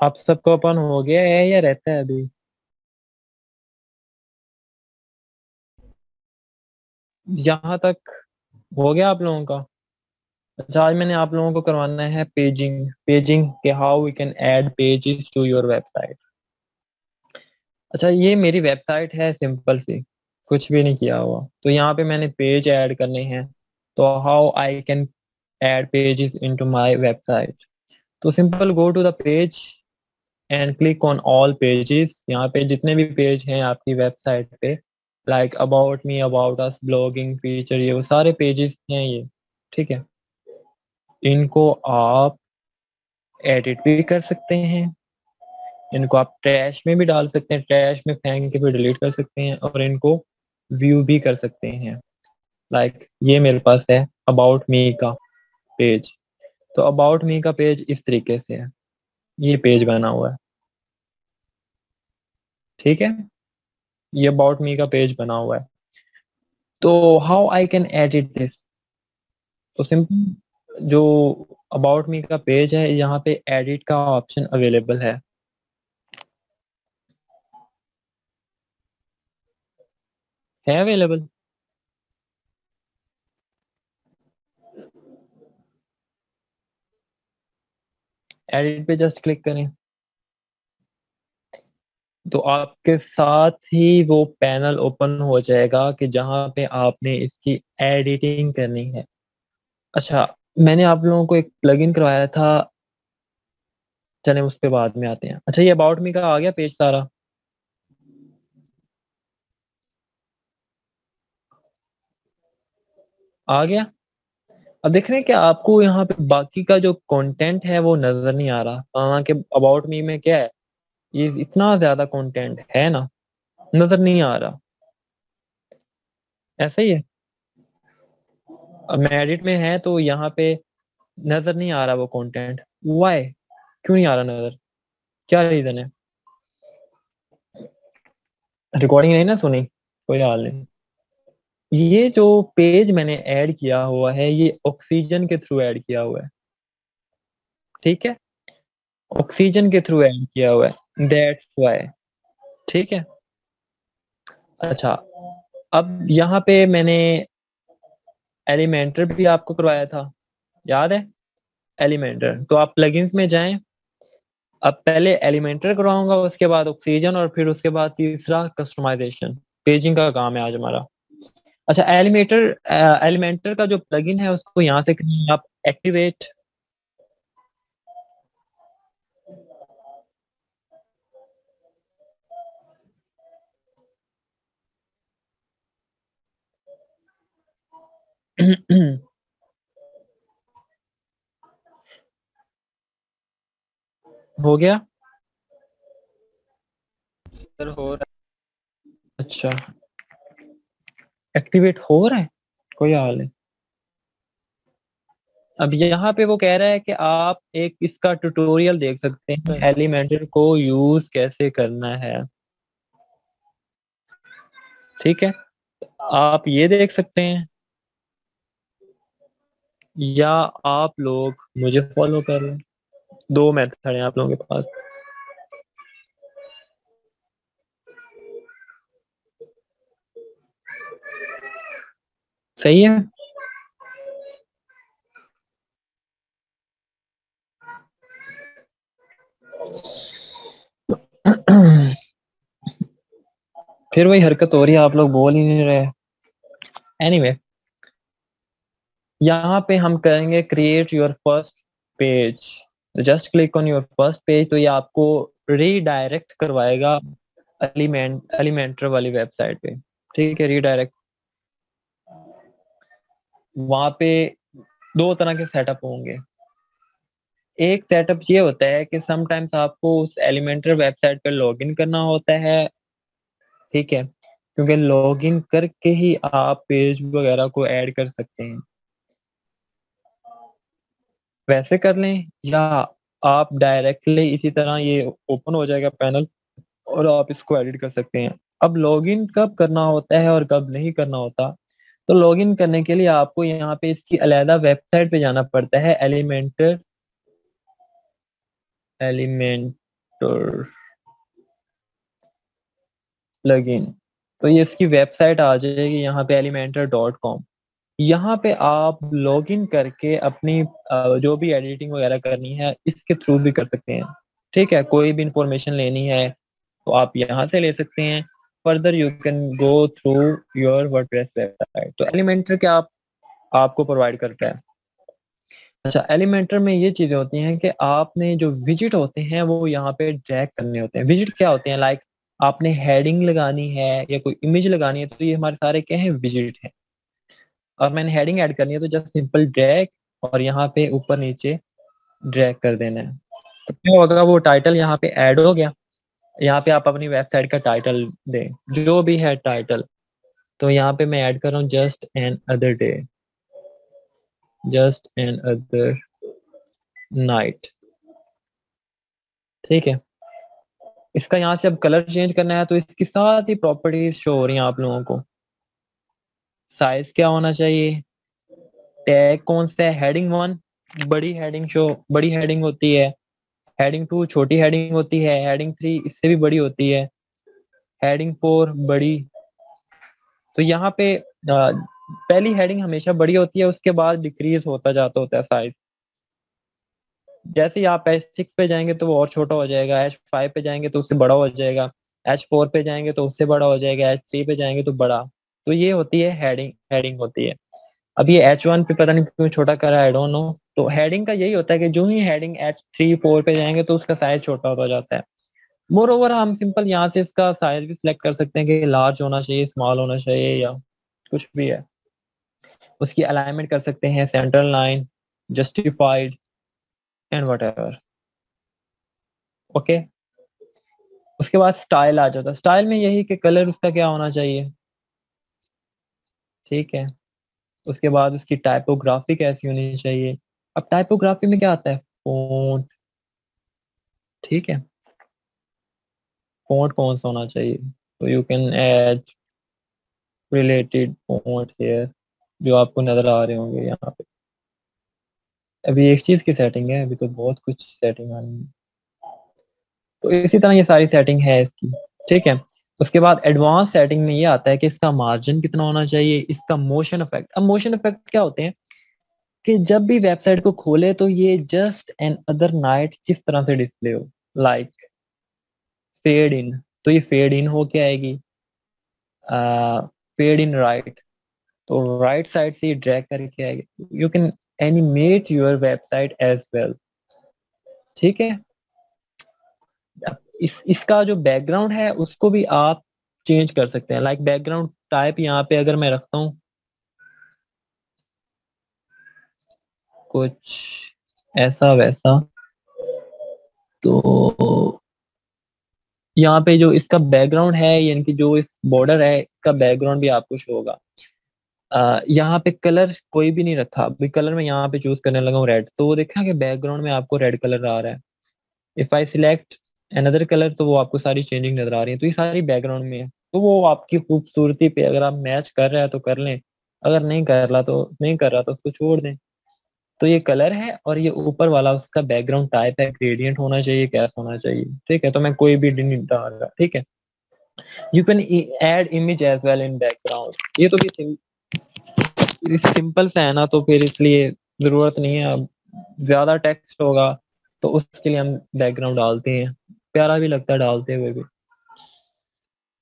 आप सबको ओपन हो गया है या रहता है अभी? यहाँ तक हो गया आप लोगों का? अच्छा, आज मैंने आप लोगों को करवाना है पेजिंग पेजिंग के how we can add pages to your website. अच्छा, ये मेरी वेबसाइट है सिंपल सी, कुछ भी नहीं किया हुआ। तो यहाँ पे मैंने पेज ऐड करने हैं। तो how I can add pages into my website. तो simple go to the page and click on all pages. यहाँ पे जितने भी पेज हैं आपकी वेबसाइट पे, like about me, about us, blogging, feature, ये वो सारे पेजेस हैं ये। ठीक है, इनको आप एडिट भी कर सकते हैं, इनको आप ट्रैश में भी डाल सकते हैं, ट्रैश में फेंक के भी डिलीट कर सकते हैं, और इनको व्यू भी कर सकते हैं। लाइक ये मेरे पास है अबाउट मी का पेज। तो अबाउट मी का पेज इस तरीके से है, ये पेज बना हुआ है। ठीक है, ये अबाउट मी का पेज बना हुआ है। तो how I can edit this. तो सिंपल जो अबाउट मी का पेज है, यहाँ पे एडिट का ऑप्शन अवेलेबल है अवेलेबल। एडिट पे जस्ट क्लिक करें तो आपके साथ ही वो पैनल ओपन हो जाएगा कि जहाँ पे आपने इसकी एडिटिंग करनी है। अच्छा, मैंने आप लोगों को एक प्लगइन करवाया था, चले उस पे बाद में आते हैं। अच्छा, ये अबाउट मी का आ गया पेज सारा? आ गया। अब देख रहे हैं कि आपको यहाँ पे बाकी का जो कंटेंट है वो नजर नहीं आ रहा। हाँ, कि अबाउट मी में क्या है, ये इतना ज्यादा कंटेंट है ना, नजर नहीं आ रहा। ऐसा ही है। अब मैं एडिट में है तो यहाँ पे नजर नहीं आ रहा वो कंटेंट। वाई, क्यों नहीं आ रहा नजर? क्या रीजन है? रिकॉर्डिंग नहीं ना सुनी? कोई हाल नहीं। ये जो पेज मैंने ऐड किया हुआ है, ये ऑक्सीजन के थ्रू ऐड किया हुआ है। ठीक है, ऑक्सीजन के थ्रू ऐड किया हुआ है, दैट्स वाई। ठीक है। अच्छा, अब यहाँ पे मैंने एलिमेंटर भी आपको करवाया था, याद है? एलिमेंटर, तो आप प्लगइन्स में जाएं। अब पहले एलिमेंटर करवाऊंगा, उसके बाद ऑक्सीजन, और फिर उसके बाद तीसरा कस्टमाइजेशन। पेजिंग का काम है आज हमारा। अच्छा, एलिमेंटर का जो प्लगइन है उसको यहाँ से करें आप एक्टिवेट। हो गया सर, हो रहा है। अच्छा, एक्टिवेट हो रहा है, कोई हाल है। अब यहाँ पे वो कह रहा है कि आप एक इसका ट्यूटोरियल देख सकते हैं, एलिमेंटर को यूज कैसे करना है। ठीक है, आप ये देख सकते हैं, या आप लोग मुझे फॉलो कर लें। दो मेथड हैं आप लोगों के पास। सही है। फिर वही हरकत हो रही है, आप लोग बोल ही नहीं रहे। एनीवे, यहाँ पे हम करेंगे create your first page. Just click on your first page, तो ये आपको रीडायरेक्ट करवाएगा एलिमेंटर वाली वेबसाइट पे। ठीक है, रीडायरेक्ट। वहां पे दो तरह के सेटअप होंगे। एक सेटअप ये होता है कि समटाइम्स आपको उस एलिमेंटर वेबसाइट पे लॉगिन करना होता है। ठीक है, क्योंकि लॉगिन करके ही आप पेज वगैरह को ऐड कर सकते हैं। वैसे कर लें, या आप डायरेक्टली इसी तरह ये ओपन हो जाएगा पैनल, और आप इसको एडिट कर सकते हैं। अब लॉगिन कब करना होता है और कब नहीं करना होता, तो लॉगिन करने के लिए आपको यहाँ पे इसकी अलहदा वेबसाइट पे जाना पड़ता है, एलिमेंटर एलिमेंटर प्लगइन, तो ये इसकी वेबसाइट आ जाएगी यहाँ पे elementor.com। यहाँ पे आप लॉगिन करके अपनी जो भी एडिटिंग वगैरह करनी है इसके थ्रू भी कर सकते हैं। ठीक है, कोई भी इंफॉर्मेशन लेनी है तो आप यहाँ से ले सकते हैं। Further you can go through your WordPress website. तो एलिमेंटर क्या आपको प्रोवाइड करता है? अच्छा, एलिमेंटर में ये चीजें होती हैं कि आपने जो विजिट होते हैं वो यहाँ पे ड्रैग करने होते हैं। विजिट क्या होते हैं? लाइक आपने हेडिंग लगानी है या कोई इमेज लगानी है, तो ये हमारे सारे क्या है? विजिट है। और मैंने हेडिंग ऐड करनी है तो जस्ट सिंपल ड्रैग और यहाँ पे ऊपर नीचे ड्रैग कर देना है। तो क्या होगा, वो टाइटल यहाँ पे ऐड हो गया। यहाँ पे आप अपनी वेबसाइट का टाइटल दें, जो भी है टाइटल। तो यहाँ पे मैं ऐड कर रहा हूँ just an other day, just an other night. ठीक है, इसका यहाँ से अब कलर चेंज करना है तो इसकी सारी प्रॉपर्टीज शो हो रही हैं आप लोगों को। साइज क्या होना चाहिए, टैग कौन सा है, हेडिंग 1 बड़ी हेडिंग शो, बड़ी हेडिंग होती है, हेडिंग 2 छोटी हेडिंग होती है, हेडिंग 3 इससे भी बड़ी होती है, हेडिंग 4 बड़ी। तो यहाँ पे पहली हेडिंग हमेशा बड़ी होती है, उसके बाद डिक्रीज होता जाता होता है साइज। जैसे ही आप H6 पे जाएंगे तो वो और छोटा हो जाएगा, H5 पे जाएंगे तो उससे बड़ा हो जाएगा, H4 पे जाएंगे तो उससे बड़ा हो जाएगा, H3 पे जाएंगे तो बड़ा। तो ये होती है हेडिंग, हेडिंग होती है। अब ये H1 पे पता नहीं क्यों छोटा करा है, आई डोंट नो। तो हेडिंग का यही होता है कि जो ही हेडिंग H3 4 पे जाएंगे तो उसका साइज छोटा होता जाता है। मोर ओवर हम सिंपल यहाँ से इसका साइज भी सिलेक्ट कर सकते हैं कि लार्ज होना चाहिए, स्मॉल होना चाहिए, या कुछ भी है। उसकी अलाइनमेंट कर सकते हैं, central line, justified and what ever. Okay, उसके बाद स्टाइल आ जाता है। स्टाइल में यही कि कलर उसका क्या होना चाहिए। ठीक है, उसके बाद उसकी टाइपोग्राफी कैसी होनी चाहिए। अब टाइपोग्राफी में क्या आता है, फोंट। ठीक है, फोंट कौन सा होना चाहिए, तो you can add related fonts here, जो आपको नजर आ रहे होंगे यहाँ पे। अभी एक चीज की सेटिंग है, अभी तो बहुत कुछ सेटिंग आनी है। तो इसी तरह ये सारी सेटिंग है इसकी। ठीक है, उसके बाद एडवांस सेटिंग में ये आता है कि इसका मार्जिन कितना होना चाहिए, इसका मोशन इफेक्ट। अब मोशन इफेक्ट क्या होते हैं कि जब भी वेबसाइट को खोले तो ये जस्ट एन अदर नाइट किस तरह से डिस्प्ले हो, लाइक फेड इन। तो ये फेड इन हो के आएगी, फेड इन राइट, तो राइट साइड से ड्रैग करके आएगी। You can animate your website as well. ठीक है, इसका जो बैकग्राउंड है उसको भी आप चेंज कर सकते हैं। लाइक बैकग्राउंड टाइप यहाँ पे अगर मैं रखता हूँ कुछ ऐसा वैसा, तो यहाँ पे जो इसका बैकग्राउंड है, यानी कि जो इस बॉर्डर है इसका बैकग्राउंड भी आपको शो होगा। यहाँ पे कलर कोई भी नहीं रखा, अभी कलर मैं यहाँ पे चूज करने लगा हूँ रेड, तो वो देखा कि बैकग्राउंड में आपको रेड कलर आ रहा है। If I select another colour तो वो आपको सारी चेंजिंग नजर आ रही है। तो ये सारी बैकग्राउंड में है, तो वो आपकी खूबसूरती पे अगर आप मैच कर रहे हैं तो कर लें, अगर नहीं कर रहा तो नहीं कर रहा तो उसको छोड़ दें। तो ये कलर है और ये ऊपर वाला उसका बैकग्राउंड टाइप है, ग्रेडियंट होना चाहिए, कैसा होना चाहिए। ठीक है, तो मैं कोई भी नहीं डाल रहा। ठीक है, you can add image as well in background. ये तो भी सिंपल सा है ना, तो फिर इसलिए जरूरत नहीं है। अब ज्यादा टेक्स्ट होगा तो उसके लिए हम बैकग्राउंड डालते हैं, प्यारा भी लगता है डालते हुए भी।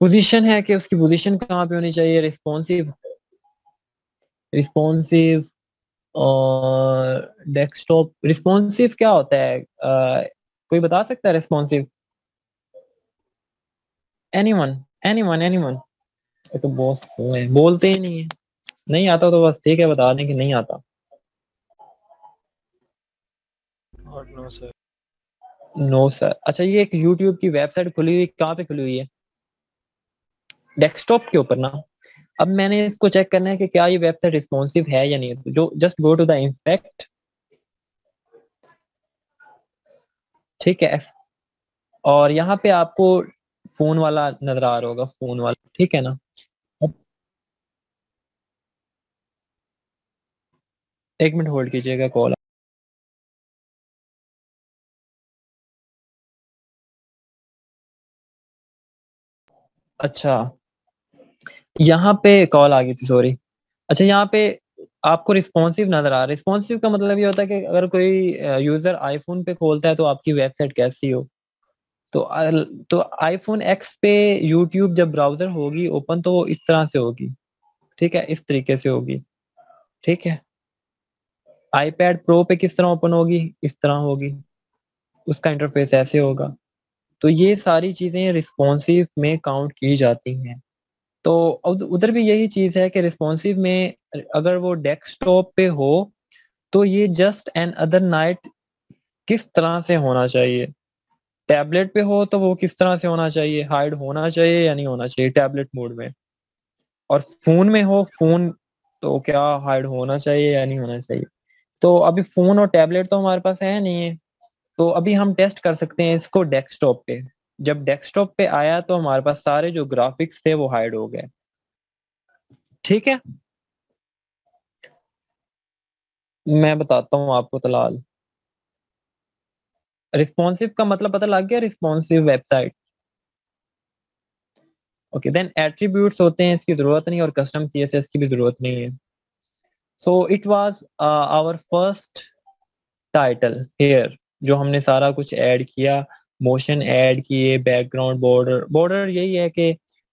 पोजीशन है कि उसकी पोजीशन कहाँ पे होनी चाहिए, रिस्पॉन्सिव, रिस्पॉन्सिव और डेस्कटॉप। रिस्पॉन्सिव क्या होता है, कोई बता सकता है रिस्पॉन्सिव? Anyone, anyone, anyone? ये तो बॉस है, बोलते ही नहीं है। नहीं आता तो बस ठीक है, बता दें कि नहीं आता। No sir, no sir. अच्छा, ये एक यूट्यूब की वेबसाइट खुली हुई, कहाँ पे खुली हुई है? डेस्कटॉप के ऊपर ना। अब मैंने इसको चेक करना है कि क्या ये वेबसाइट रिस्पॉन्सिव है या नहीं। तो जो just go to the inspect. ठीक है, और यहाँ पे आपको फोन वाला नजर आ रहा होगा, फोन वाला। ठीक है ना? अब एक मिनट होल्ड कीजिएगा, कॉल अच्छा, यहाँ पे कॉल आ गई थी, सॉरी। अच्छा, यहाँ पे आपको रिस्पॉन्सिव नजर आ रहा है। रिस्पॉन्सिव का मतलब ये होता है कि अगर कोई यूजर आईफोन पे खोलता है तो आपकी वेबसाइट कैसी हो। तो तो आईफोन एक्स पे यूट्यूब जब ब्राउजर होगी ओपन तो वो इस तरह से होगी, ठीक है, इस तरीके से होगी, ठीक है। आईपैड प्रो पे किस तरह ओपन होगी, इस तरह होगी, उसका इंटरफेस ऐसे होगा। तो ये सारी चीजें रिस्पॉन्सिव में काउंट की जाती हैं। तो उधर भी यही चीज है कि रिस्पॉन्सिव में अगर वो डेस्कटॉप पे हो तो ये जस्ट एन अदर नाइट किस तरह से होना चाहिए। टैबलेट पे हो तो वो किस तरह से होना चाहिए, हाइड होना चाहिए या नहीं होना चाहिए टैबलेट मोड में। और फोन में हो, फोन तो क्या हाइड होना चाहिए या नहीं होना चाहिए। तो अभी फोन और टैबलेट तो हमारे पास है नहीं है, तो अभी हम टेस्ट कर सकते हैं इसको डेस्कटॉप पे। जब डेस्कटॉप पे आया तो हमारे पास सारे जो ग्राफिक्स थे वो हाइड हो गए, ठीक है। मैं बताता हूँ आपको तलाल। रिस्पॉन्सिव का मतलब पता लग गया, responsive website. Okay, then attributes होते हैं, इसकी जरूरत नहीं, और कस्टम सीएसएस की भी जरूरत नहीं है। So it was our first title here, जो हमने सारा कुछ ऐड किया, मोशन ऐड किए, बैकग्राउंड, बॉर्डर। बॉर्डर यही है कि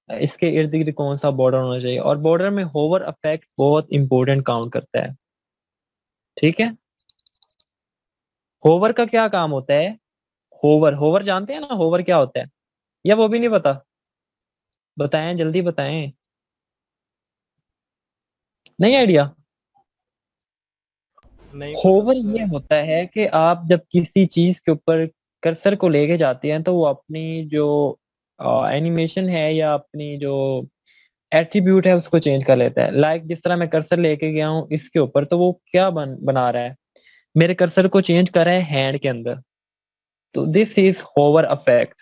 इसके इर्द गिर्द कौन सा बॉर्डर होना चाहिए, और बॉर्डर में होवर इफेक्ट बहुत इंपॉर्टेंट काउंट करता है, ठीक है। होवर का क्या काम होता है, होवर, होवर जानते हैं ना, होवर क्या होता है, या वो भी नहीं पता? बताएं, जल्दी बताएं। नहीं आइडिया। नहीं पता होवर ये सर। होता है कि आप जब किसी चीज के ऊपर कर्सर को लेके जाते हैं तो वो अपनी जो एनिमेशन है या अपनी जो एट्रीब्यूट है उसको चेंज कर लेता है। लाइक जिस तरह मैं कर्सर लेके गया हूँ इसके ऊपर, तो वो क्या बना रहा है, मेरे कर्सर को चेंज कर रहा है हैंड के अंदर। तो दिस इज होवर इफेक्ट।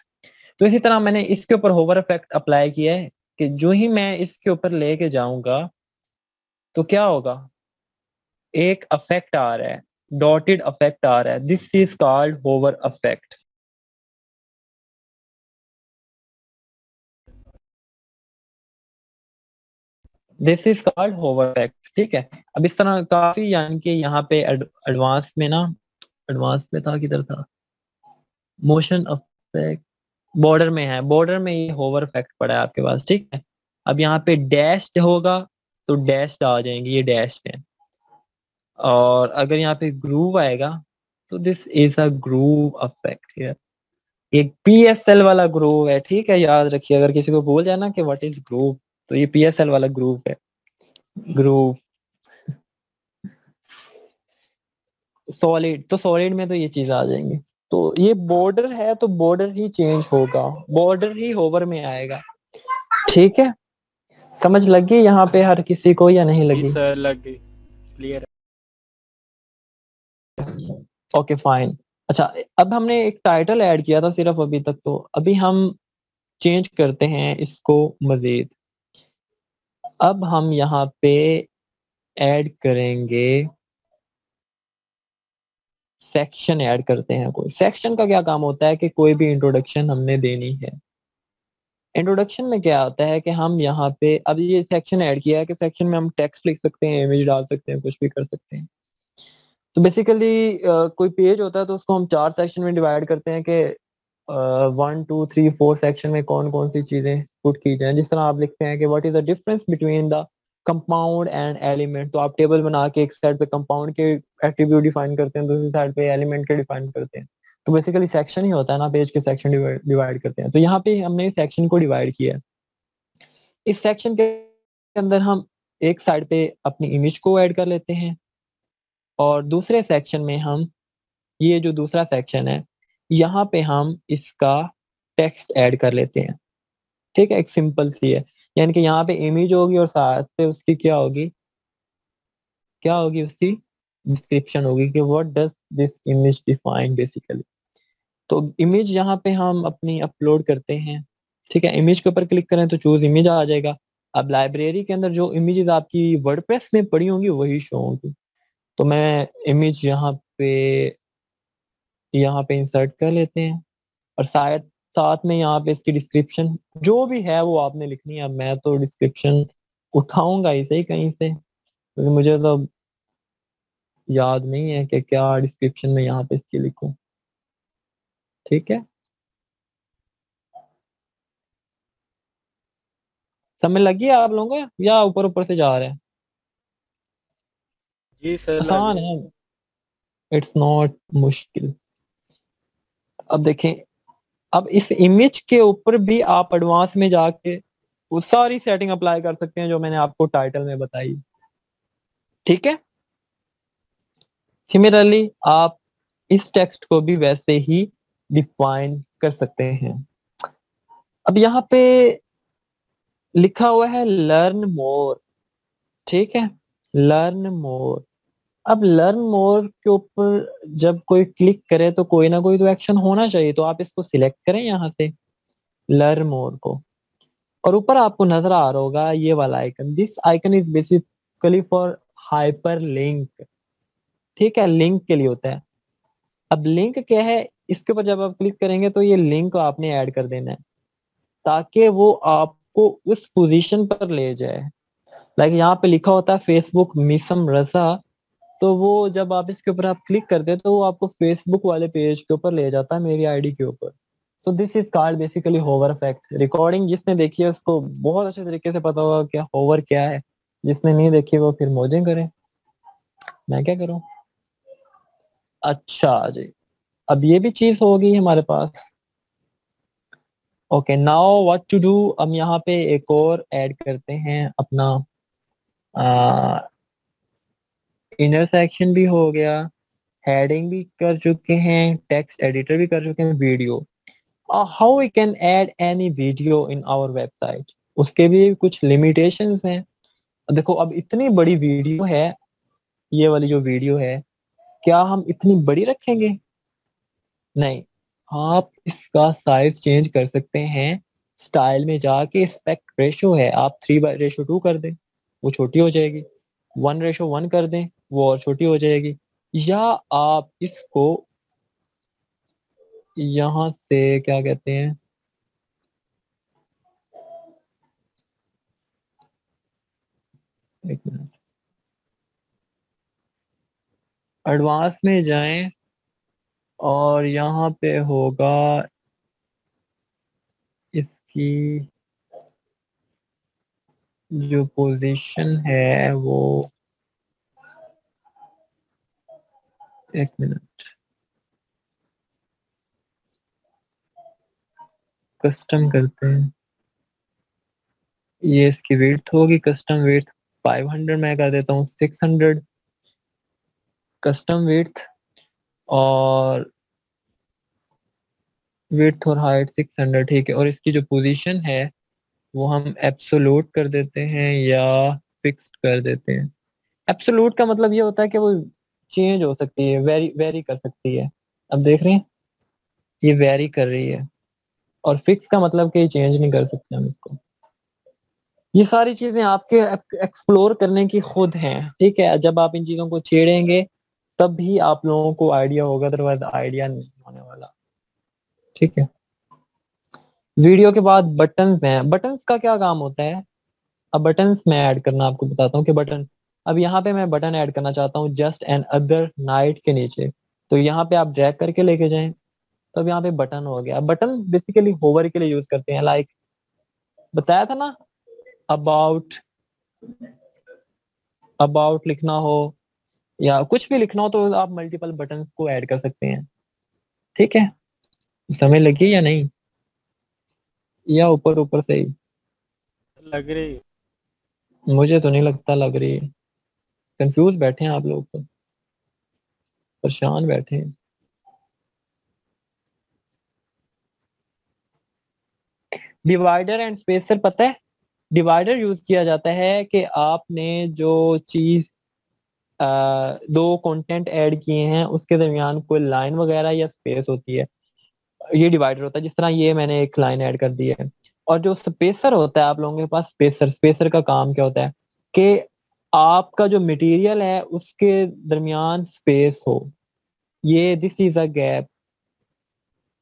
तो इसी तरह मैंने इसके ऊपर होवर इफेक्ट अप्लाई किया है कि जो ही मैं इसके ऊपर लेके जाऊंगा तो क्या होगा, एक अफेक्ट आ रहा है, डॉटेड अफेक्ट आ रहा है, this is called hover affect. This is called hover affect, ठीक है। अब इस तरह काफी, यानी कि यहाँ पे एडवांस में ना, एडवांस में था, किधर था, मोशन अफेक्ट, बॉर्डर में है, बॉर्डर में ये होवर इफेक्ट पड़ा है आपके पास, ठीक है। अब यहाँ पे डैश्ड होगा तो डैश्ड आ जाएंगे, ये डैश्ड है। और अगर यहाँ पे ग्रूव आएगा तो this is a groove affect here. एक पीएसएल वाला ग्रूव है, ठीक है, याद रखिए, अगर किसी को भूल जाए ना कि व्हाट इज ग्रूव, तो ये पीएसएल वाला ग्रूव है, ग्रूव। सॉलिड, तो सॉलिड में तो ये चीज आ जाएंगी। तो ये बॉर्डर है तो बॉर्डर ही चेंज होगा, बॉर्डर ही होवर में आएगा, ठीक है। समझ लगी यहाँ पे हर किसी को या नहीं जी लगी? सर, लग गई, क्लियर ओके फाइन। अच्छा, अब हमने एक टाइटल ऐड किया था सिर्फ अभी तक, तो अभी हम चेंज करते हैं इसको मजीद। अब हम यहाँ पे ऐड करेंगे, सेक्शन ऐड करते हैं। कोई सेक्शन का क्या काम होता है कि कोई भी इंट्रोडक्शन हमने देनी है। इंट्रोडक्शन में क्या होता है कि हम यहाँ पे अब ये सेक्शन ऐड किया है कि सेक्शन में हम टेक्स्ट लिख सकते हैं, इमेज डाल सकते हैं, कुछ भी कर सकते हैं। तो बेसिकली कोई पेज होता है तो उसको हम 4 सेक्शन में डिवाइड करते हैं कि 1 2 3 4 सेक्शन में कौन कौन सी चीजें पुट की जाए। जिस तरह आप लिखते हैं कि what is the difference between the compound and element, तो आप टेबल बना के एक साइड पे कंपाउंड के एट्रीब्यूट डिफाइन करते हैं, दूसरी साइड पे एलिमेंट के डिफाइन करते हैं। तो बेसिकली सेक्शन ही होता है ना, पेज के सेक्शन डिवाइड करते हैं। तो यहाँ पे हमने सेक्शन को डिवाइड किया है। इस सेक्शन के अंदर हम एक साइड पे अपनी इमेज को ऐड कर लेते हैं, और दूसरे सेक्शन में हम, ये जो दूसरा सेक्शन है, यहाँ पे हम इसका टेक्स्ट ऐड कर लेते हैं, ठीक है। एक सिंपल सी है, यानी कि यहाँ पे इमेज होगी और साथ से उसकी क्या होगी, क्या होगी उसकी डिस्क्रिप्शन होगी कि what does this image define basically. तो इमेज यहाँ पे हम अपनी अपलोड करते हैं, ठीक है। इमेज के ऊपर क्लिक करें तो चूज इमेज आ जाएगा। अब लाइब्रेरी के अंदर जो इमेजेस आपकी वर्डप्रेस में पड़ी होंगी वही शो होंगी। तो मैं इमेज यहाँ पे इंसर्ट कर लेते हैं, और शायद साथ में यहाँ पे इसकी डिस्क्रिप्शन जो भी है वो आपने लिखनी है। अब मैं तो डिस्क्रिप्शन उठाऊंगा इसे ही कहीं से, क्योंकि मुझे तो याद नहीं है कि क्या डिस्क्रिप्शन में यहाँ पे इसकी लिखूं। ठीक है, समझ लगी है आप लोगों को या ऊपर ऊपर से जा रहे हैं? जी सर लग आसान रही। है, इट्स नॉट मुश्किल। अब देखें, अब इस इमेज के ऊपर भी आप एडवांस में जाके वो सारी सेटिंग अप्लाई कर सकते हैं जो मैंने आपको टाइटल में बताई। ठीक है, सिमिलरली आप इस टेक्स्ट को भी वैसे ही डिफाइन कर सकते हैं। अब यहाँ पे लिखा हुआ है लर्न मोर। ठीक है, लर्न मोर। अब लर्न मोर के ऊपर जब कोई क्लिक करे तो कोई ना कोई तो एक्शन होना चाहिए, तो आप इसको सिलेक्ट करें यहाँ से, लर्न मोर को, और ऊपर आपको नजर आ रहा होगा ये वाला icon. This icon is basically for hyper link. ठीक है, लिंक के लिए होता है। अब लिंक क्या है, इसके ऊपर जब आप क्लिक करेंगे तो ये लिंक आपने ऐड कर देना है ताकि वो आपको उस पोजीशन पर ले जाए। लाइक यहाँ पे लिखा होता है फेसबुक मिसम रजा, तो वो जब आप इसके ऊपर आप क्लिक करते हैं तो वो आपको फेसबुक वाले पेज के ऊपर ले जाता है, मेरी आईडी के ऊपर। तो this is called basically hover effect. Recording जिसने देखी है उसको बहुत अच्छे तरीके से पता होगा क्या होवर क्या है, जिसने नहीं देखी वो फिर मौजें करे, मैं क्या करूं। अच्छा जी, अब ये भी चीज होगी हमारे पास। Okay, now what to do. हम यहाँ पे एक और ऐड करते हैं अपना इनर सेक्शन भी हो गया, हेडिंग भी कर चुके हैं, टेक्स्ट एडिटर भी कर चुके हैं, video. How we can add any video in our website, उसके भी कुछ लिमिटेशंस हैं। देखो, अब इतनी बड़ी वीडियो है, ये वाली जो वीडियो है, क्या हम इतनी बड़ी रखेंगे? नहीं, आप इसका साइज चेंज कर सकते हैं। स्टाइल में जाके एस्पेक्ट रेशो है, आप 3:2 कर दें, वो छोटी हो जाएगी। 1:1 कर दें, वो और छोटी हो जाएगी। या आप इसको यहाँ से क्या कहते हैं, एक मिनट, एडवांस में जाएं और यहाँ पे होगा इसकी जो पोजीशन है वो, एक मिनट, कस्टम करते हैं। ये इसकी वेट होगी, कस्टम वेट 500, मैं कर देता हूँ 600 कस्टम वेट, और विड्थ और हाइट 600। ठीक है, और इसकी जो पोजीशन है वो हम एब्सोलूट कर देते हैं या फिक्स्ड कर देते हैं। एब्सोलूट का मतलब ये होता है कि वो चेंज हो सकती है, वेरी वेरी कर सकती है। अब देख रहे हैं, ये वेरी कर रही है। और फिक्स का मतलब कि चेंज नहीं कर सकते हम इसको। ये सारी चीजें आपके एक्सप्लोर करने की खुद हैं। ठीक है, जब आप इन चीजों को छेड़ेंगे तब भी आप लोगों को आइडिया होगा, अदरवाइज आइडिया नहीं होने वाला। ठीक है, वीडियो के बाद बटन्स हैं। बटन्स का क्या काम होता है? अब बटन्स मैं ऐड करना आपको बताता हूँ कि बटन, अब यहाँ पे मैं बटन ऐड करना चाहता हूँ जस्ट एन अदर नाइट के नीचे। तो यहाँ पे आप ड्रैग करके लेके जाएं, तो अब यहाँ पे बटन हो गया। बटन बेसिकली होवर के लिए यूज करते हैं, लाइक बताया था ना, अबाउट, अबाउट लिखना हो या कुछ भी लिखना हो तो आप मल्टीपल बटन को ऐड कर सकते हैं। ठीक है, समझ लगी या नहीं, या ऊपर ऊपर से ही? लग रही। मुझे तो नहीं लगता लग रही है। कंफ्यूज बैठे हैं आप लोग तो, परेशान बैठे हैं। डिवाइडर एंड स्पेसर पता है? डिवाइडर यूज किया जाता है कि आपने जो चीज दो कंटेंट ऐड किए हैं उसके दरमियान कोई लाइन वगैरह या स्पेस होती है, ये डिवाइडर होता है। जिस तरह ये मैंने एक लाइन ऐड कर दी है। और जो स्पेसर होता है आप लोगों के पास, स्पेसर, स्पेसर का काम क्या होता है कि आपका जो मटेरियल है उसके दरमियान स्पेस हो, ये दिस इज अ गैप।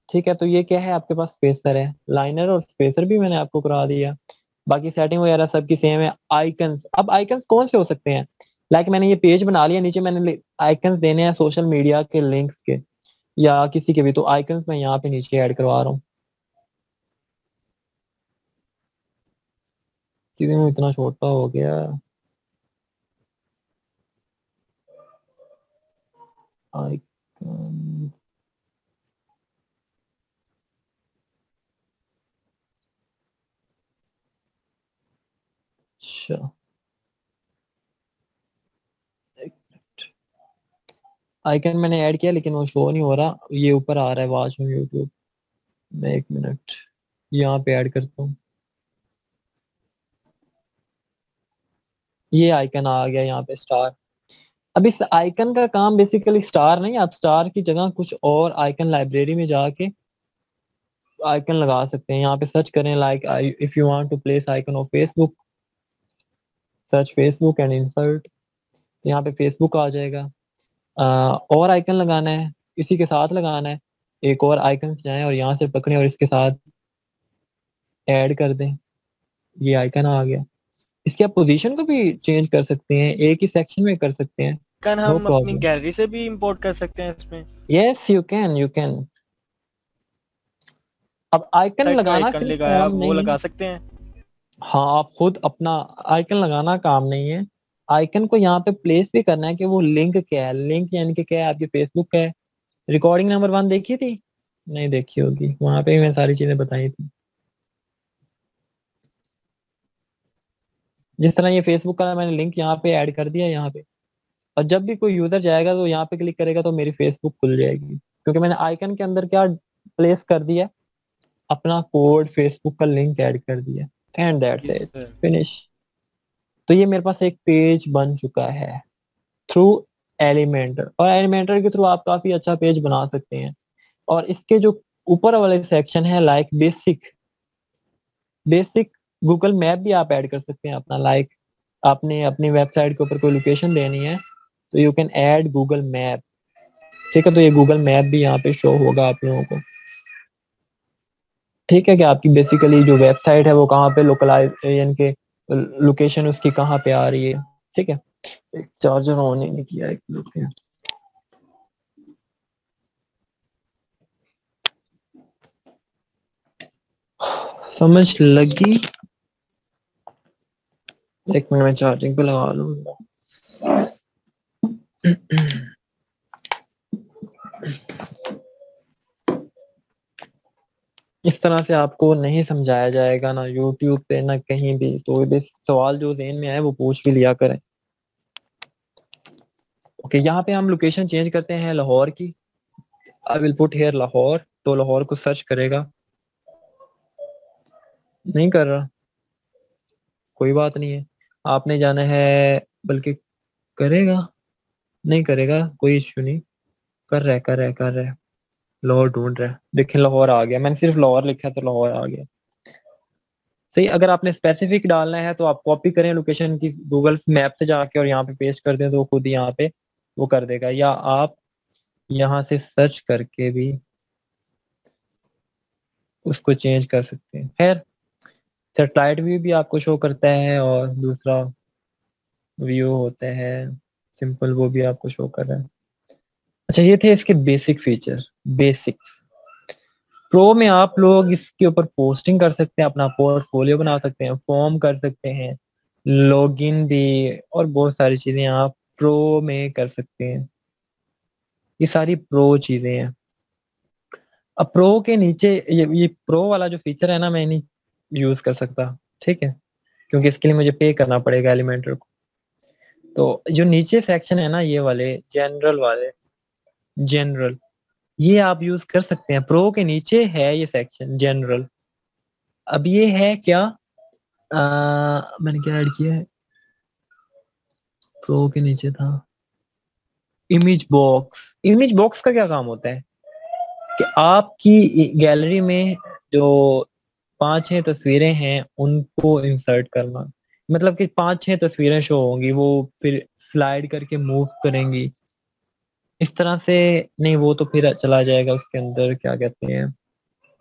ठीक है, तो ये क्या है, आपके पास स्पेसर है, लाइनर और स्पेसर भी मैंने आपको करा दिया। बाकी सेटिंग वगैरह सबकी सेम है। आइकन्स, अब आइकन्स कौन से हो सकते हैं? लाइक मैंने ये पेज बना लिया, नीचे मैंने आइकन्स देने हैं सोशल मीडिया के, लिंक्स के, या किसी के भी, तो आइकन्स मैं यहाँ पे नीचे ऐड करवा रहा हूँ। क्यों इतना छोटा हो गया? आइकन, अच्छा, आइकन मैंने ऐड किया लेकिन वो शो नहीं हो रहा, ये ऊपर आ रहा है वॉच ऑन यूट्यूब। मैं 1 मिनट यहाँ पे ऐड करता हूँ। ये आइकन आ गया यहाँ पे, स्टार। अब इस आइकन का काम बेसिकली स्टार नहीं, आप स्टार की जगह कुछ और आइकन लाइब्रेरी में जाके आइकन लगा सकते हैं। यहाँ पे सर्च करें, like if you want to place icon of Facebook, search Facebook and insert, यहाँ पे फेसबुक आ जाएगा। और आइकन लगाना है, इसी के साथ लगाना है, एक और आइकन जाएं और यहाँ से पकड़ें और इसके साथ ऐड कर दें, ये आइकन आ गया। इसकी आप पोजीशन को भी चेंज कर सकते हैं, एक ही सेक्शन में कर सकते हैं, कैन नो हम अपनी प्रॉब्लम। गैलरी से भी इंपोर्ट कर सकते हैं इसमें? Yes, you can. अब आइकन साइट का लगाना आइकन सिर्फ लगाया काम वो नहीं लगा है। सकते हैं? हाँ, आप खुद अपना आइकन लगाना काम नहीं है, आइकन को यहाँ पे प्लेस भी करना है कि वो लिंक क्या है। लिंक यानी कि क्या है, आपकी फेसबुक का है। रिकॉर्डिंग नंबर 1 देखी थी? नहीं देखी होगी, वहां पे ही मैं सारी चीजें बताई थी। जिस तरह ये फेसबुक का मैंने लिंक यहाँ पे ऐड कर दिया यहाँ पे, और जब भी कोई यूजर जाएगा तो यहाँ पे क्लिक करेगा तो मेरी फेसबुक खुल जाएगी, क्योंकि मैंने आइकन के अंदर क्या प्लेस कर दिया, अपना कोड, फेसबुक का लिंक ऐड कर दिया, and that's yes it, sir. Finish. तो ये मेरे पास एक पेज बन चुका है थ्रू एलिमेंटर, और एलिमेंटर के थ्रू आप काफी अच्छा पेज बना सकते हैं। और इसके जो ऊपर वाले सेक्शन है, like basic, basic Google map भी आप ऐड कर सकते हैं अपना। लाइक आपने अपनी वेबसाइट के ऊपर कोई लोकेशन देनी है तो you can add Google map. ठीक है, तो ये गूगल मैप भी यहाँ पे शो होगा आप लोगों को। ठीक है, कि आपकी बेसिकली जो वेबसाइट है वो कहाँ पे लोकलाइज, यानी कि लोकेशन उसकी कहाँ पे आ रही है। ठीक है, एक चार्जर ऑन ही नहीं किया, एक मिनट। समझ लगी? एक मिनट में चार्जिंग पे लगा लूँ। इस तरह से आपको नहीं समझाया जाएगा ना यूट्यूब पे ना कहीं भी, तो बस सवाल जो ज़हन में आए वो पूछ भी लिया करें। ओके, यहाँ पे हम लोकेशन चेंज करते हैं लाहौर की। I will put here Lahore, तो लाहौर को सर्च करेगा। नहीं कर रहा, कोई बात नहीं है, आपने जाना है, बल्कि करेगा, नहीं करेगा कोई इश्यू नहीं। कर रहा है, कर रहा है, कर रहा है। लाहौर ढूंढ रहा है, देखें लाहौर आ गया, मैंने सिर्फ लाहौर लिखा तो लाहौर आ गया। सही, अगर आपने स्पेसिफिक डालना है तो आप कॉपी करें लोकेशन की गूगल मैप से जाके और यहाँ पे पेस्ट कर दें तो वो खुद ही यहाँ पे वो कर देगा, या आप यहाँ से सर्च करके भी उसको चेंज कर सकते हैं। खैर, सेटेलाइट व्यू भी आपको शो करता है और दूसरा व्यू होता है सिंपल, वो भी आपको शो कर रहा है। अच्छा, ये थे इसके बेसिक फीचर। बेसिक प्रो में आप लोग इसके ऊपर पोस्टिंग कर सकते हैं, अपना पोर्टफोलियो बना सकते हैं, फॉर्म कर सकते हैं, लॉगिन भी, और बहुत सारी चीजें आप प्रो में कर सकते हैं। ये सारी प्रो चीजें हैं। अब प्रो के नीचे ये प्रो वाला जो फीचर है ना, मैं नहीं यूज कर सकता। ठीक है, क्योंकि इसके लिए मुझे पे करना पड़ेगा एलिमेंटर को। तो जो नीचे सेक्शन है ना, ये वाले जनरल वाले, जनरल, ये आप यूज कर सकते हैं। प्रो के नीचे है ये सेक्शन जनरल। अब ये है क्या, मैंने क्या ऐड किया है, प्रो के नीचे था इमेज बॉक्स। इमेज बॉक्स का क्या काम होता है कि आपकी गैलरी में जो 5-6 तस्वीरें हैं उनको इंसर्ट करना, मतलब कि 5-6 तस्वीरें शो होंगी, वो फिर स्लाइड करके मूव करेंगी इस तरह से। नहीं, वो तो फिर चला जाएगा उसके अंदर, क्या कहते हैं,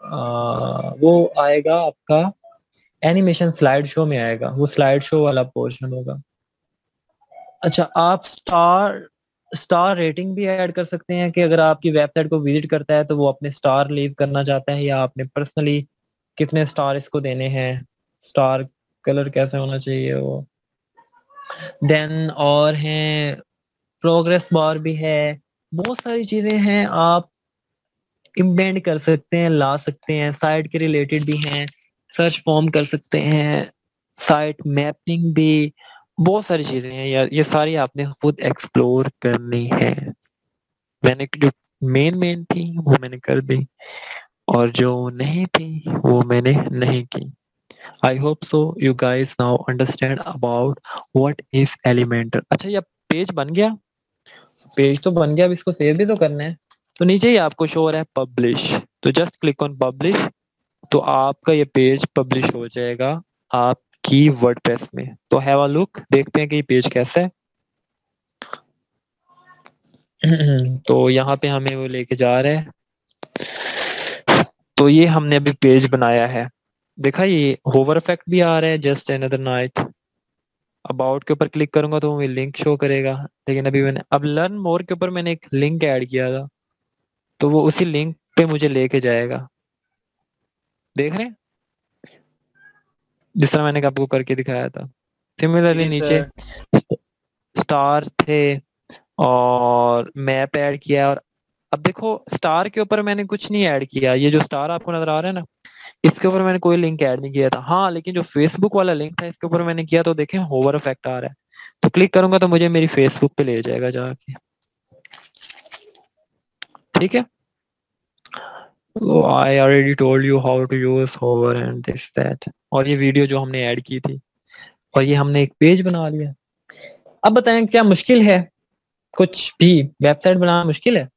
वो आएगा आपका एनिमेशन स्लाइड शो में आएगा, वो स्लाइड शो वाला पोर्शन होगा। अच्छा, आप स्टार स्टार रेटिंग भी ऐड कर सकते हैं कि अगर आपकी वेबसाइट को विजिट करता है तो वो अपने स्टार लीव करना चाहता है, या आपने पर्सनली कितने स्टार इसको देने हैं, स्टार कलर कैसे होना चाहिए वो। देन और हैं, प्रोग्रेस बार भी है, बहुत सारी चीजें हैं आप इम्बेंड कर सकते हैं, ला सकते हैं, साइट के रिलेटेड भी हैं, सर्च फॉर्म कर सकते हैं, साइट मैपिंग भी, बहुत सारी चीजें हैं यार, ये सारी आपने खुद एक्सप्लोर करनी है। मैंने जो मेन थी वो मैंने कर दी, और जो नहीं थी वो मैंने नहीं की। I hope so you guys now understand about what is Elementor. अच्छा, ये पेज बन गया, पेज तो बन गया, अब इसको सेव भी तो करना है। तो नीचे ही आपको शो हो रहा है पब्लिश, तो जस्ट क्लिक ऑन पब्लिश, तो आपका ये पेज पब्लिश हो जाएगा आपकी वर्डप्रेस में। तो हैव अ लुक, देखते हैं कि ये पेज कैसा है। तो यहाँ पे हमें वो लेके जा रहे हैं, तो ये हमने अभी पेज बनाया है, देखा ये होवर इफेक्ट भी आ रहा है, जस्ट अनदर नाइट। अबाउट के ऊपर क्लिक करूंगा तो मुझे लिंक शो करेगा, लेकिन अभी मैंने अब लर्न मोर के ऊपर मैंने एक लिंक ऐड किया था, तो वो उसी लिंक पे मुझे लेके जाएगा, देख रहे हैं, जिस तरह मैंने आपको करके दिखाया था। सिमिलरली जी नीचे सर। स्टार थे और मैप ऐड किया, और अब देखो स्टार के ऊपर मैंने कुछ नहीं ऐड किया, ये जो स्टार आपको नजर आ रहा है ना, इसके ऊपर मैंने कोई लिंक ऐड नहीं किया था। हाँ, लेकिन जो फेसबुक वाला लिंक था इसके ऊपर मैंने किया, तो देखें होवर इफेक्ट आ रहा है, तो क्लिक करूंगा तो मुझे मेरी फेसबुक पे ले जाएगा जाके, ठीक है। तो I already told you how to use hover and this that, और ये वीडियो जो हमने ऐड की थी, और ये हमने एक पेज बना लिया। अब बताएं क्या मुश्किल है, कुछ भी वेबसाइट बनाना मुश्किल है?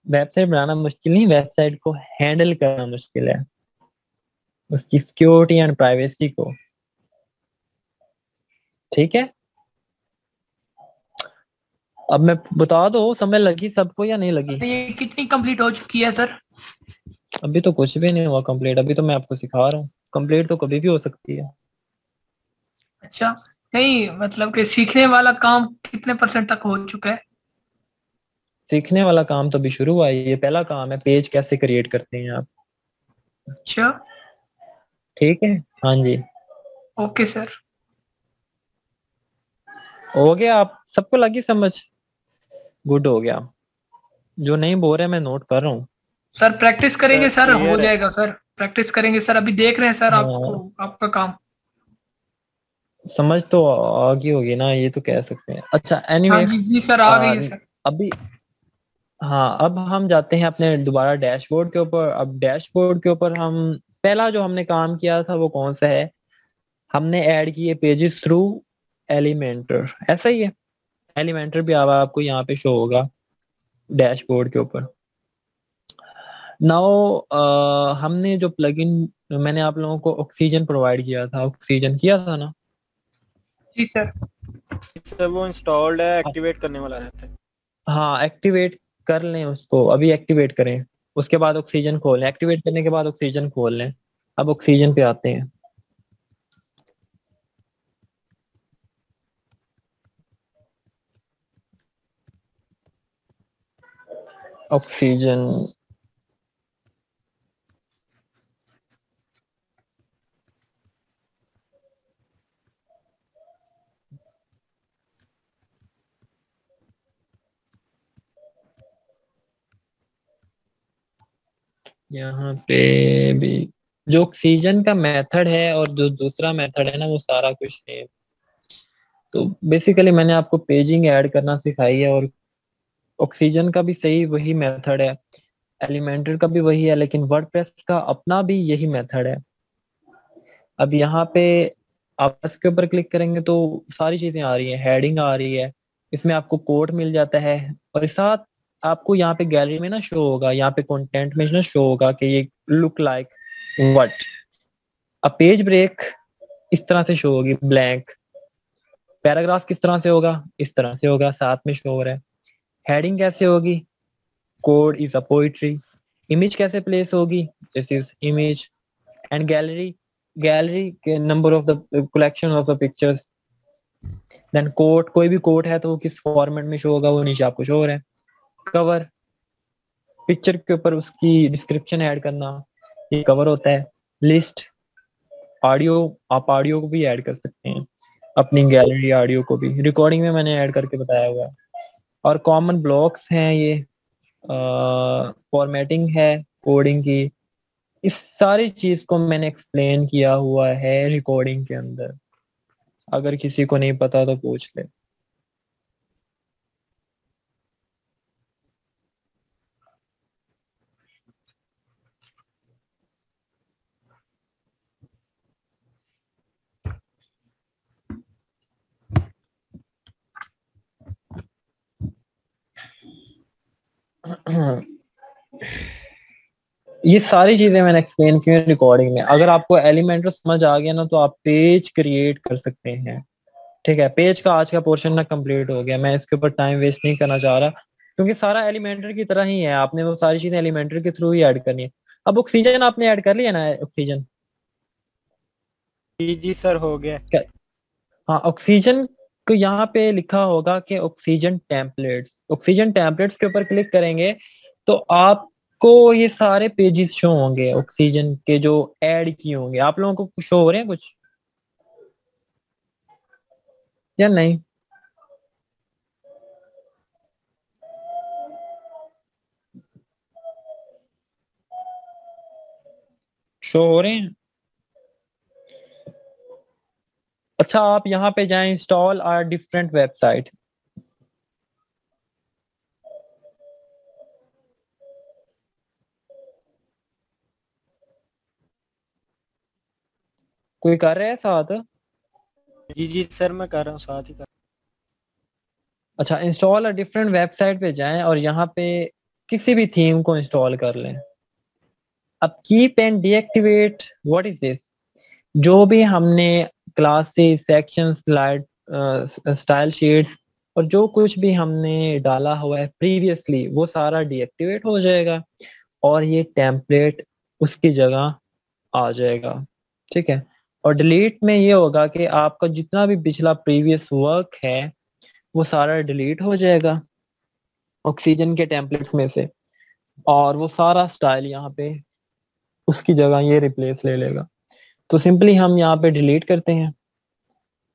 वेबसाइट बनाना मुश्किल नहीं, वेबसाइट को हैंडल करना मुश्किल है, उसकी सिक्योरिटी एंड प्राइवेसी को, ठीक है। अब मैं बता दो, समय लगी सबको या नहीं लगी? तो ये कितनी कंप्लीट हो चुकी है सर? अभी तो कुछ भी नहीं हुआ कंप्लीट, अभी तो मैं आपको सिखा रहा हूँ, कंप्लीट तो कभी भी हो सकती है। अच्छा, नहीं मतलब कि सीखने वाला काम कितने परसेंट तक हो चुका है? सीखने वाला काम तो अभी शुरू हुआ है, ये पहला काम है, पेज कैसे क्रिएट करते हैं आप, अच्छा, ठीक है। हाँ जी, ओके सर। हो गया, आप सबको लगी समझ? गुड, हो गया। जो नहीं बोल रहे मैं नोट कर रहा हूँ। सर प्रैक्टिस करेंगे सर सर, हो क्लियर है। जाएगा सर, प्रैक्टिस करेंगे सर, अभी देख रहे हैं सर आपको, हाँ, आपका काम। समझ तो आ गई होगी ना, ये तो कह सकते हैं। अच्छा, हाँ एनीवे, जी जी सर, आ गई है सर। अभी हाँ, अब हम जाते हैं अपने दोबारा डैशबोर्ड के ऊपर। अब डैशबोर्ड के ऊपर हम पहला जो हमने काम किया था वो कौन सा है, हमने ऐड किए पेजेस थ्रू एलिमेंटर, ऐसा ही है। एलिमेंटर भी अब आपको यहाँ पे शो होगा डैशबोर्ड के ऊपर। नाउ हमने जो प्लगइन, मैंने आप लोगों को ऑक्सीजन प्रोवाइड किया था, ऑक्सीजन किया था ना? जी सर। सर वो इंस्टॉल्ड है, एक्टिवेट करने वाला रहता है। हाँ, एक्टिवेट कर लें उसको, अभी एक्टिवेट करें, उसके बाद ऑक्सीजन खोल लें, एक्टिवेट करने के बाद ऑक्सीजन खोल लें। अब ऑक्सीजन पे आते हैं। ऑक्सीजन, यहाँ पे भी जो ऑक्सीजन का मेथड है और जो दूसरा मेथड है ना, वो सारा कुछ सेम। तो बेसिकली मैंने आपको पेजिंग ऐड करना सिखाई है, और ऑक्सीजन का भी सही वही मेथड है, एलिमेंटर का भी वही है, लेकिन वर्डप्रेस का अपना भी यही मेथड है। अब यहाँ पे आप इसके ऊपर क्लिक करेंगे तो सारी चीजें आ रही है, हेडिंग आ रही है, इसमें आपको कोड मिल जाता है, और इस साथ आपको यहाँ पे गैलरी में ना शो होगा, यहाँ पे कंटेंट में ना शो होगा कि ये लुक लाइक व्हाट। अब पेज ब्रेक इस तरह से शो होगी, ब्लैंक। पैराग्राफ किस तरह से होगा, इस तरह से होगा, साथ में शो हो रहा है। हेडिंग कैसे होगी, code is a poetry. Image कैसे प्लेस होगी, this is image. And gallery, gallery के number of the collection of the pictures. Then quote, कोई भी कोट है तो वो किस फॉर्मेट में शो होगा, वो नीचे आपको शो हो रहा है। कवर, पिक्चर के ऊपर उसकी डिस्क्रिप्शन ऐड करना, ये कवर होता है। लिस्ट, ऑडियो, आप ऑडियो को भी ऐड कर सकते हैं अपनी गैलरी, ऑडियो को भी रिकॉर्डिंग में मैंने ऐड करके बताया हुआ है। और कॉमन ब्लॉक्स हैं ये, फॉर्मेटिंग है कोडिंग की। इस सारी चीज को मैंने एक्सप्लेन किया हुआ है रिकॉर्डिंग के अंदर, अगर किसी को नहीं पता तो पूछ ले। ये सारी चीजें मैंने एक्सप्लेन की हैं रिकॉर्डिंग में। अगर आपको एलिमेंटर समझ आ गया ना तो आप पेज क्रिएट कर सकते हैं। ठीक है, पेज का आज का पोर्शन ना कंप्लीट हो गया, मैं इसके ऊपर टाइम वेस्ट नहीं करना चाह रहा क्योंकि सारा एलिमेंटर की तरह ही है, आपने वो सारी चीजें एलिमेंटर के थ्रू ही ऐड करनी है। अब ऑक्सीजन आपने ऐड कर लिया ना, ऑक्सीजन? जी सर, हो गया। हाँ, ऑक्सीजन को यहाँ पे लिखा होगा कि ऑक्सीजन टेम्पलेट्स। ऑक्सीजन टेम्पलेट्स के ऊपर क्लिक करेंगे तो आपको ये सारे पेजेस शो होंगे ऑक्सीजन के जो ऐड किए होंगे। आप लोगों को शो हो रहे हैं कुछ या नहीं? शो हो रहे हैं? अच्छा, आप यहाँ पे जाएं, इंस्टॉल आर डिफरेंट वेबसाइट। कोई कर रहा है साथ? जी जी सर, मैं कर रहा हूँ, साथ ही कर। अच्छा, इंस्टॉल आर डिफरेंट वेबसाइट पे जाएं और यहाँ पे किसी भी थीम को इंस्टॉल कर लें। अब keep and deactivate, what is this? जो भी हमने classes, section, slide, style sheets और जो कुछ भी हमने डाला हुआ है प्रीवियसली वो सारा डीएक्टिवेट हो जाएगा और ये टेम्पलेट उसकी जगह आ जाएगा। ठीक है, और डिलीट में ये होगा कि आपका जितना भी पिछला प्रीवियस वर्क है वो सारा डिलीट हो जाएगा ऑक्सीजन के टेम्पलेट्स में से, और वो सारा स्टाइल यहाँ पे उसकी जगह ये रिप्लेस ले लेगा। तो सिंपली हम यहाँ पे डिलीट करते हैं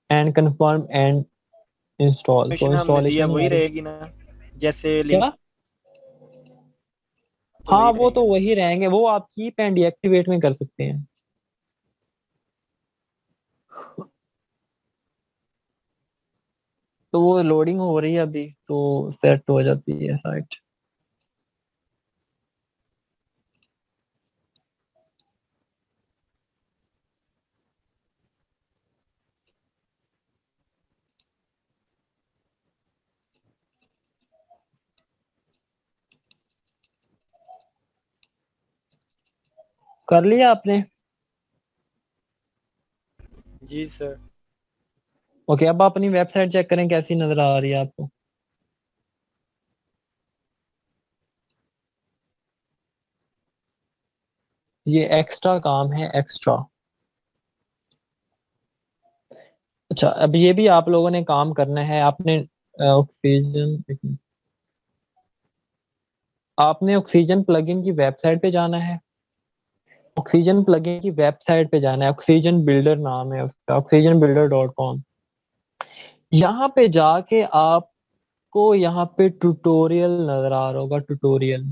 एंड कंफर्म एंड इंस्टॉल। तो मिशन हमने दिया इंस्टॉलेशन वही हमारी रहेगी ना, जैसे क्या? लिंक्स तो हाँ, वही वो रहेंगे तो ना। वही रहेंगे, वो आप कीप एंड डीएक्टिवेट में कर सकते हैं। तो वो लोडिंग हो रही है अभी, तो सेट हो जाती है साइट। कर लिया आपने? जी सर। ओके, अब आप अपनी वेबसाइट चेक करें कैसी नजर आ रही है आपको। ये एक्स्ट्रा काम है, एक्स्ट्रा। अच्छा, अब ये भी आप लोगों ने काम करना है। आपने ऑक्सीजन, आपने ऑक्सीजन प्लगइन की वेबसाइट पे जाना है। ऑक्सीजन प्लगइन की वेबसाइट पे जाना है, ऑक्सीजन बिल्डर नाम है उसका, oxygenbuilder.com। यहाँ पे जाके आपको यहाँ पे ट्यूटोरियल नजर आ रहा होगा, ट्यूटोरियल।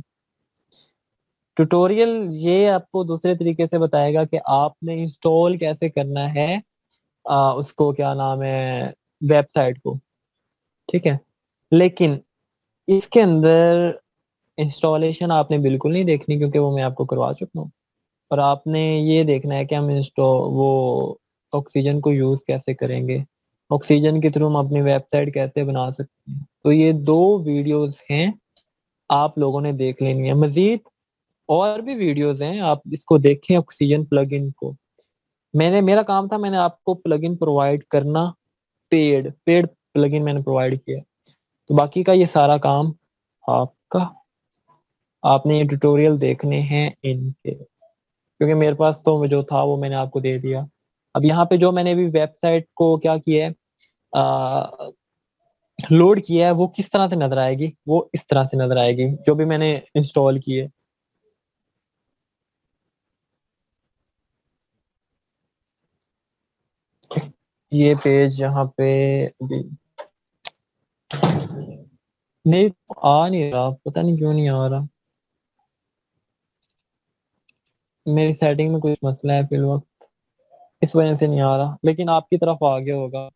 ट्यूटोरियल ये आपको दूसरे तरीके से बताएगा कि आपने इंस्टॉल कैसे करना है उसको, क्या नाम है, वेबसाइट को। ठीक है, लेकिन इसके अंदर इंस्टॉलेशन आपने बिल्कुल नहीं देखनी क्योंकि वो मैं आपको करवा चुका हूँ। और आपने ये देखना है कि हम वो ऑक्सीजन को यूज कैसे करेंगे, ऑक्सीजन के थ्रू हम अपनी वेबसाइट कैसे बना सकते हैं। तो ये दो वीडियोस हैं, आप लोगों ने देख लेनी है। मजीद और भी वीडियोस हैं, आप इसको देखें ऑक्सीजन प्लगइन को। मेरा काम था, मैंने आपको प्लगइन प्रोवाइड करना, पेड पेड प्लगइन मैंने प्रोवाइड किया। तो बाकी का ये सारा काम आपका। आपने ये ट्यूटोरियल देखने हैं इनके, क्योंकि मेरे पास तो जो था वो मैंने आपको दे दिया। अब यहाँ पे जो मैंने अभी वेबसाइट को क्या किया है, लोड किया है, वो किस तरह से नजर आएगी, वो इस तरह से नजर आएगी जो भी मैंने इंस्टॉल की है। ये पेज यहाँ पे अभी नहीं आ नहीं रहा, पता नहीं क्यों नहीं आ रहा, मेरी सेटिंग में कुछ मसला है फिर वक्त, इस वजह से नहीं आ रहा, लेकिन आपकी तरफ आ गया होगा।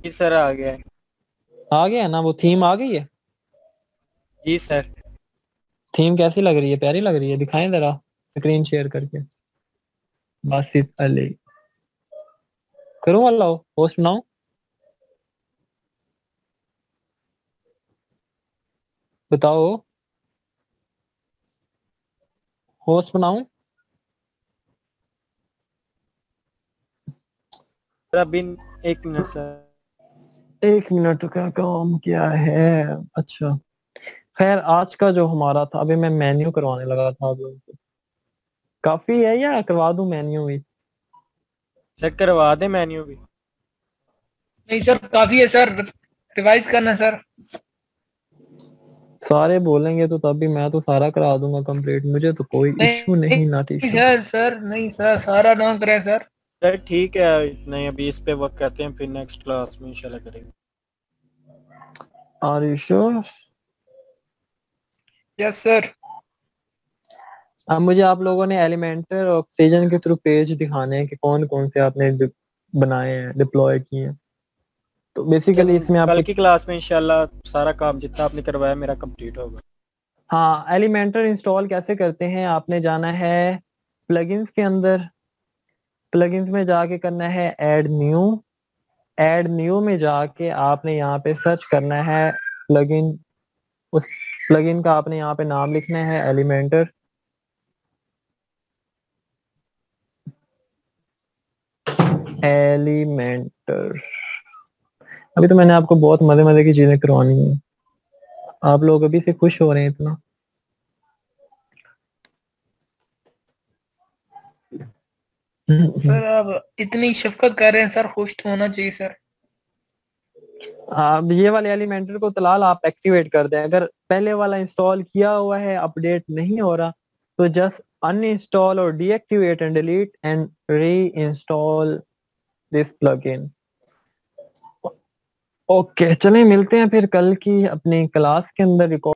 जी सर आ गया है। आ गया है ना, वो थीम आ गई है। जी सर। थीम कैसी लग रही है, प्यारी लग रही है, दिखाएं जरा स्क्रीन शेयर करके। बासित अली करूँ वाला होस्ट बनाऊं, बताओ होस्ट बनाऊं। सर अभी 1 मिनट सर। 1 मिनट का काम क्या है। अच्छा खैर, आज का जो हमारा था, अभी मैं मेन्यू करवाने लगा था आप लोगों को, काफी है या करवा दूं मेन्यू भी। सर करवा दे मेन्यू भी। नहीं सर, काफी है सर, रिवाइज करना सर। सारे बोलेंगे तो तब भी मैं तो सारा करा दूंगा कंप्लीट, मुझे तो कोई इशू नहीं नहीं, नॉट इशू। सर, सर नहीं सर, सारा ना करें सर। सर ठीक है, इतना ही अभी इस पे वर्क करते हैं, फिर नेक्स्ट क्लास में इंशाल्लाह करेंगे। Are you sure. Yes sir. अब मुझे आप लोगों ने एलिमेंटर और ऑक्सीजन के थ्रू पेज दिखाने हैं कि कौन कौन से आपने बनाए हैं, डिप्लॉय किए हैं। तो बेसिकली इसमें कल आपको की क्लास में इंशाल्लाह सारा काम जितना आपने करवाया मेरा कंप्लीट होगा। हाँ, एलिमेंटर इंस्टॉल कैसे करते हैं, आपने जाना है प्लगइन्स के अंदर, प्लगइन्स में जाके करना है ऐड न्यू, ऐड न्यू में जाके आपने यहाँ पे सर्च करना है प्लगइन, उस प्लगइन का आपने यहाँ पे नाम लिखना है एलिमेंटर। एलिमेंटर, अभी तो मैंने आपको बहुत मजे मजे की चीजें करवानी है, आप लोग अभी से खुश हो रहे हैं इतना। सर आप इतनी शफकत कर रहे हैं सर, खुश तो होना चाहिए सर। अब ये वाले एलिमेंटर को तलाल आप एक्टिवेट कर दें, अगर पहले वाला इंस्टॉल किया हुआ है अपडेट नहीं हो रहा तो जस्ट अनइंस्टॉल और deactivate and delete and re install this plugin. Okay चलें, मिलते हैं फिर कल की अपनी क्लास के अंदर रिकॉर्ड